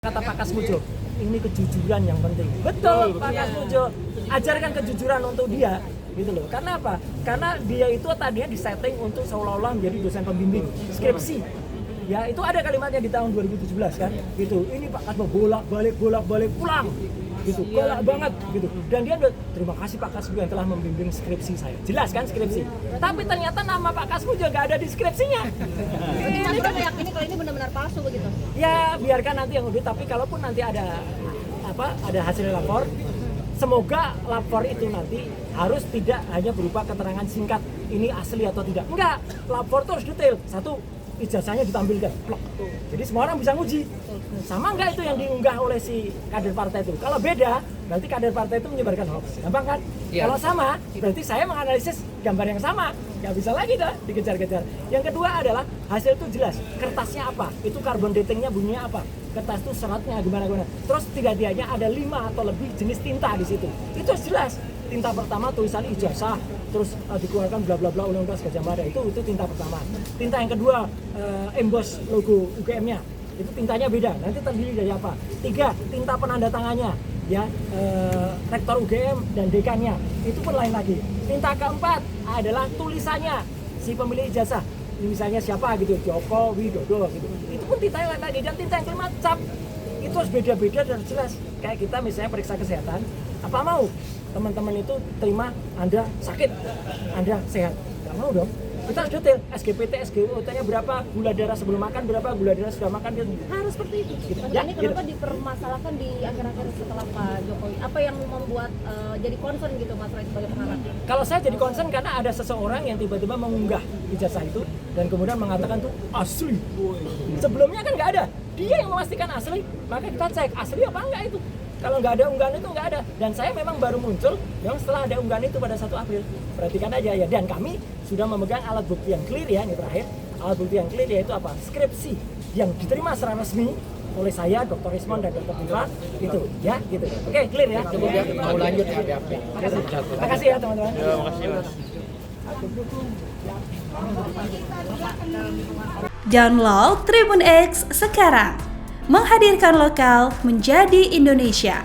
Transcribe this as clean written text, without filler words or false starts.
Kata Pak Kasmujo, ini kejujuran yang penting. Betul, Pak Kasmujo. Ajarkan kejujuran untuk dia, gitu loh. Karena apa? Karena dia itu tadinya disetting untuk seolah-olah menjadi dosen pembimbing skripsi. Ya, itu ada kalimatnya di tahun 2017 kan, gitu. Ini Pak Kasmo bolak-balik pulang. Gitu, galak banget gitu. Dan dia udah terima kasih Pak Kasmo yang telah membimbing skripsi saya. Jelas kan skripsi. Tapi ternyata nama Pak Kasmo juga nggak ada di skripsinya. Jadi Mas Roy meyakini kalau ini benar-benar palsu begitu? Ya biarkan nanti yang audit, tapi kalaupun nanti ada hasil lapor, semoga lapor itu nanti harus tidak hanya berupa keterangan singkat ini asli atau tidak. Enggak, lapor itu harus detail. Satu, ijazahnya ditampilkan, plok. Jadi semua orang bisa nguji. Sama enggak itu yang diunggah oleh si kader partai itu? Kalau beda, berarti kader partai itu menyebarkan hoax. Gampang kan? Ya. Kalau sama, berarti saya menganalisis gambar yang sama. Nggak bisa lagi dah dikejar-kejar. Yang kedua adalah hasil itu jelas. Kertasnya apa? Itu carbon datingnya bunyinya apa? Kertas itu seratnya gimana. Terus tidaknya ada 5 atau lebih jenis tinta di situ. Itu jelas. Tinta pertama tulisan ijazah, terus dikeluarkan bla bla bla Undang-Undang Gajah Mada, itu tinta pertama. Tinta yang kedua emboss logo UGM-nya, itu tintanya beda. Nanti terdiri dari apa? 3, tinta penanda tangannya, ya rektor UGM dan dekannya, itu pun lain lagi. Tinta keempat adalah tulisannya si pemilik ijazah, misalnya siapa gitu, Joko Widodo gitu. Itu pun tinta yang lain lagi. Dan tinta yang kelima cap, itu harus beda-beda dan jelas. Kayak kita misalnya periksa kesehatan, apa mau teman-teman itu terima Anda sakit, Anda sehat? Nggak mau dong. Kita harus detail, SGPT, SGOT-nya berapa, gula darah sebelum makan berapa, gula darah sudah makan, harus seperti itu. Gitu. Ya, ini kenapa dipermasalahkan di akhir-akhir setelah Pak Jokowi? Apa yang membuat jadi concern gitu Mas Roy sebagai pengarang? Kalau saya jadi concern karena ada seseorang yang tiba-tiba mengunggah ijazah itu dan kemudian mengatakan tuh asli. Sebelumnya kan nggak ada, dia yang memastikan asli, maka kita cek asli apa enggak itu. Kalau nggak ada unggahan itu nggak ada, dan saya memang baru muncul yang setelah ada unggahan itu pada 1 April. Perhatikan aja ya, dan kami sudah memegang alat bukti yang clear ya, ini terakhir. Alat bukti yang clear yaitu apa? Skripsi yang diterima secara resmi oleh saya, Dr. Rismon dan Dr. Tifa, itu ya, gitu. Oke, clear ya. Mau lanjut ya, Makasih ya teman-teman. Ya, makasih Mas. Download Tribun X sekarang, menghadirkan lokal menjadi Indonesia.